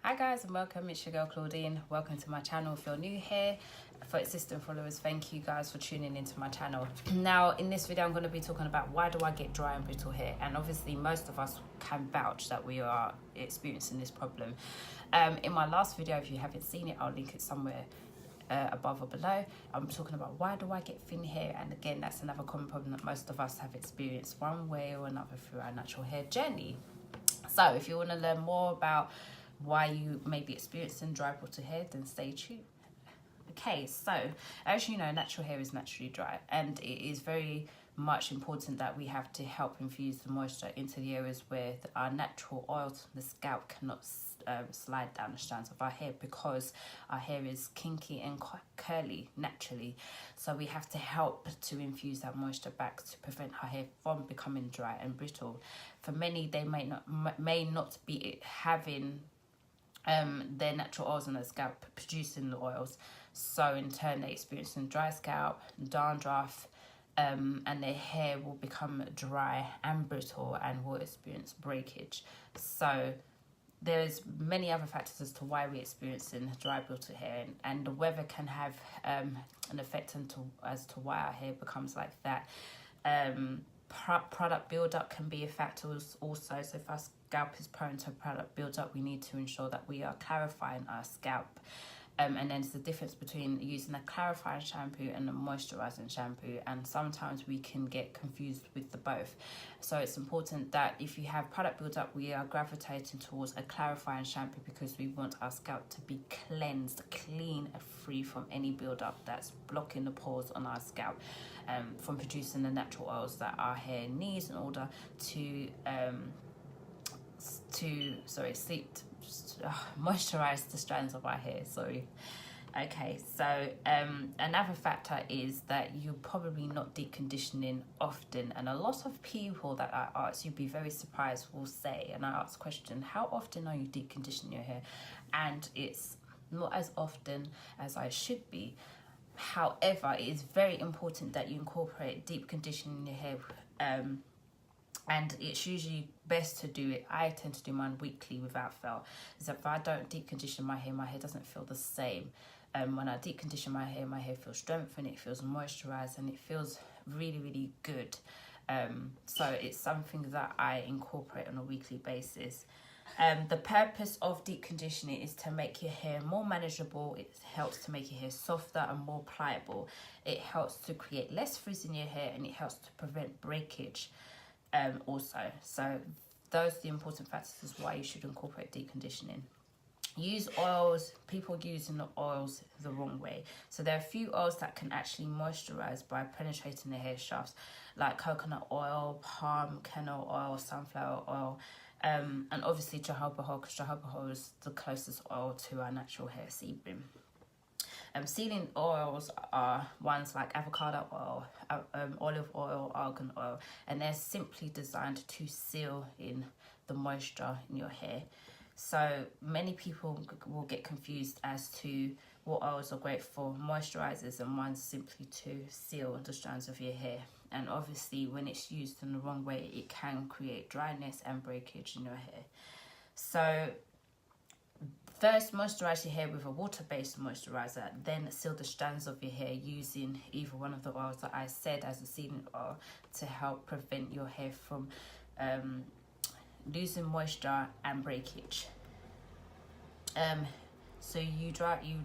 Hi guys and welcome, it's your girl Claudine. Welcome to my channel. If you're new here, for existing followers, thank you guys for tuning into my channel. Now in this video I'm going to be talking about why do I get dry and brittle hair, and obviously most of us can vouch that we are experiencing this problem. In my last video, if you haven't seen it, I'll link it somewhere above or below. I'm talking about why do I get thin hair, and again that's another common problem that most of us have experienced one way or another through our natural hair journey. So if you want to learn more about why you may be experiencing dry brittle hair, then stay tuned. Okay, so as you know, natural hair is naturally dry, and it is very much important that we have to help infuse the moisture into the areas where our natural oils from the scalp cannot slide down the strands of our hair, because our hair is kinky and quite curly naturally. So we have to help to infuse that moisture back to prevent our hair from becoming dry and brittle. For many, they may not be having their natural oils on their scalp producing the oils, so in turn they experience dry scalp, dandruff, and their hair will become dry and brittle and will experience breakage. So there's many other factors as to why we're experiencing dry brittle hair, and the weather can have an effect as to why our hair becomes like that. Product buildup can be a factor also. So if our scalp is prone to product buildup, we need to ensure that we are clarifying our scalp. And then there's the difference between using a clarifying shampoo and a moisturizing shampoo, and sometimes we can get confused with the both. So it's important that if you have product buildup, we are gravitating towards a clarifying shampoo, because we want our scalp to be cleansed, clean and free from any buildup that's blocking the pores on our scalp from producing the natural oils that our hair needs in order to moisturize the strands of our hair. Okay, so another factor is that you're probably not deep conditioning often, and a lot of people that I ask, you'd be very surprised, will say, and I ask the question, how often are you deep conditioning your hair? And it's not as often as I should be. However, it is very important that you incorporate deep conditioning in your hair, and it's usually best to do it. I tend to do mine weekly without fail. So if I don't deep condition my hair doesn't feel the same. When I deep condition my hair feels strengthened, it feels moisturized, and it feels really, really good. So it's something that I incorporate on a weekly basis. The purpose of deep conditioning is to make your hair more manageable. It helps to make your hair softer and more pliable. It helps to create less frizz in your hair, and it helps to prevent breakage also. So those are the important factors as why you should incorporate deep conditioning. Use oils. People using the oils the wrong way. So there are a few oils that can actually moisturize by penetrating the hair shafts, like coconut oil, palm kernel oil, sunflower oil, and obviously jojoba oil, because jojoba oil is the closest oil to our natural hair sebum. Sealing oils are ones like avocado oil, olive oil, argan oil, and they're simply designed to seal in the moisture in your hair. So many people will get confused as to what oils are great for moisturizers, and one's simply to seal the strands of your hair. And obviously when it's used in the wrong way, it can create dryness and breakage in your hair. So first, moisturize your hair with a water-based moisturizer, then seal the strands of your hair using either one of the oils that I said as a sealing oil to help prevent your hair from losing moisture and breakage. So you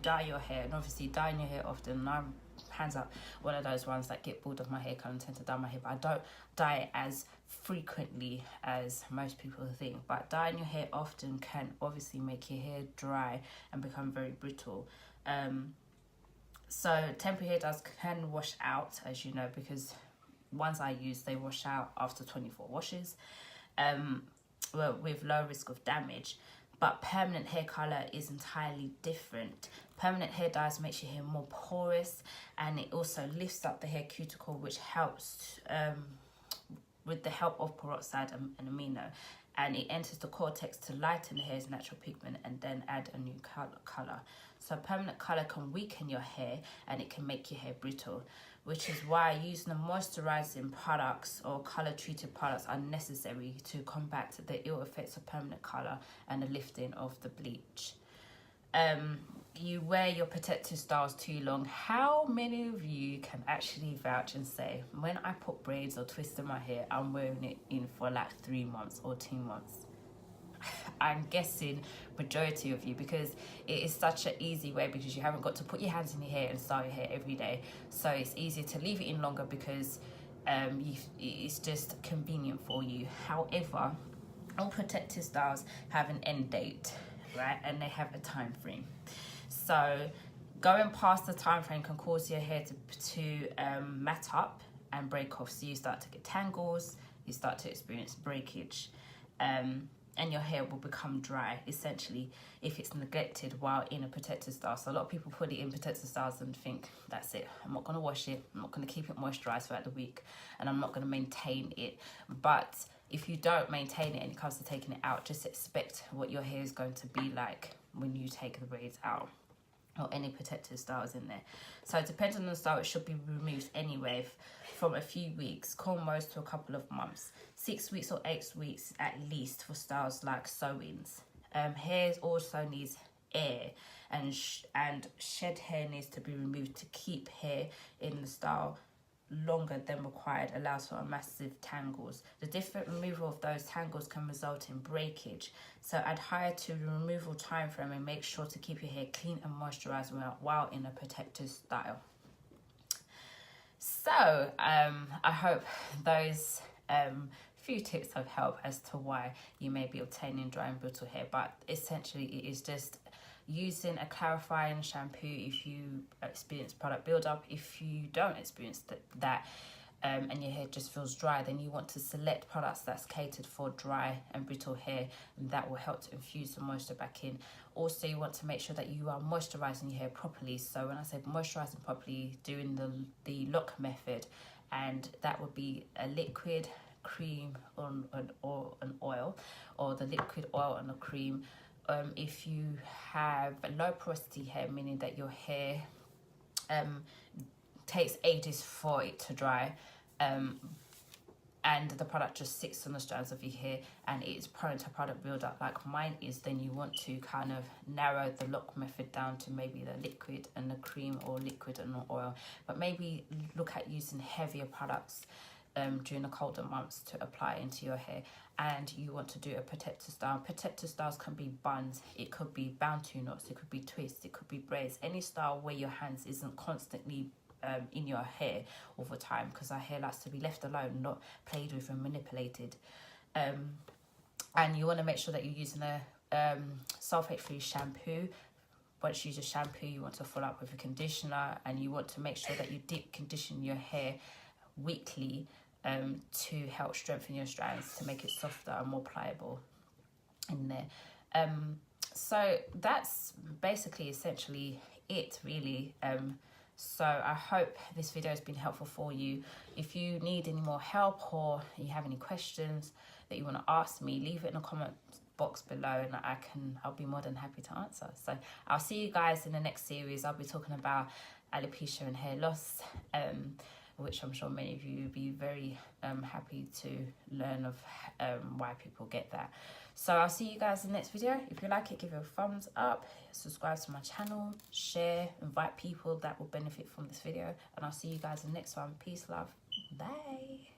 dye your hair, and obviously dyeing your hair often. I'm hands up one of those ones that get bored of my hair colour and tend to dye my hair, but I don't dye it as frequently as most people think. But dyeing your hair often can obviously make your hair dry and become very brittle. So temporary hair dyes can wash out, as you know, because ones I use, they wash out after 24 washes, with low risk of damage. But permanent hair colour is entirely different. Permanent hair dyes makes your hair more porous, and it also lifts up the hair cuticle, which helps with the help of peroxide and amino, and it enters the cortex to lighten the hair's natural pigment and then add a new colour. So permanent colour can weaken your hair, and it can make your hair brittle. which is why using the moisturizing products or color treated products are necessary to combat the ill effects of permanent color and the lifting of the bleach. You wear your protective styles too long. How many of you can actually vouch and say, when I put braids or twist in my hair, I'm wearing it in for like 3 months or 2 months? I'm guessing majority of you, because it is such an easy way, because you haven't got to put your hands in your hair and style your hair every day. So it's easier to leave it in longer because it's just convenient for you. However, all protective styles have an end date, right? And they have a time frame. So going past the time frame can cause your hair to mat up and break off. So you start to get tangles, you start to experience breakage, and your hair will become dry, essentially, if it's neglected while in a protective style. So a lot of people put it in protective styles and think, that's it, I'm not going to wash it, I'm not going to keep it moisturized throughout the week, and I'm not going to maintain it. But if you don't maintain it and it comes to taking it out, just expect what your hair is going to be like when you take the braids out, or any protective styles in there. So depending on the style, it should be removed anyway from a few weeks, most to a couple of months, 6 weeks or 8 weeks at least for styles like sew-ins. Hair also needs air, and shed hair needs to be removed to keep hair in the style longer than required, allows for massive tangles. The different removal of those tangles can result in breakage. So adhere to the removal time frame and make sure to keep your hair clean and moisturized while in a protective style. So I hope those few tips have helped as to why you may be obtaining dry and brittle hair. But essentially it is just using a clarifying shampoo if you experience product buildup. If you don't experience that and your hair just feels dry, then you want to select products that's catered for dry and brittle hair, and that will help to infuse the moisture back in. Also, you want to make sure that you are moisturizing your hair properly. So when I say moisturizing properly, doing the lock method, and that would be a liquid, cream, or an oil, or the liquid, oil, and the cream. If you have low porosity hair, meaning that your hair takes ages for it to dry, and the product just sits on the strands of your hair and it's prone to product buildup like mine is, then you want to kind of narrow the lock method down to maybe the liquid and the cream, or liquid and the oil. But maybe look at using heavier products during the colder months to apply into your hair. And you want to do a protective style. Protective styles can be buns, it could be bantu knots, it could be twists, it could be braids, any style where your hands isn't constantly in your hair all the time, because our hair likes to be left alone, not played with and manipulated. And you want to make sure that you're using a sulfate-free shampoo. Once you use a shampoo, you want to follow up with a conditioner, and you want to make sure that you deep condition your hair weekly to help strengthen your strands, to make it softer and more pliable in there. So that's basically essentially it, really. So I hope this video has been helpful for you. If you need any more help, or you have any questions that you want to ask me, leave it in the comment box below, and I'll be more than happy to answer. So I'll see you guys in the next series. I'll be talking about alopecia and hair loss, which I'm sure many of you will be very happy to learn of why people get that. So I'll see you guys in the next video. If you like it, give it a thumbs up, subscribe to my channel, share, invite people that will benefit from this video, and I'll see you guys in the next one. Peace, love, bye.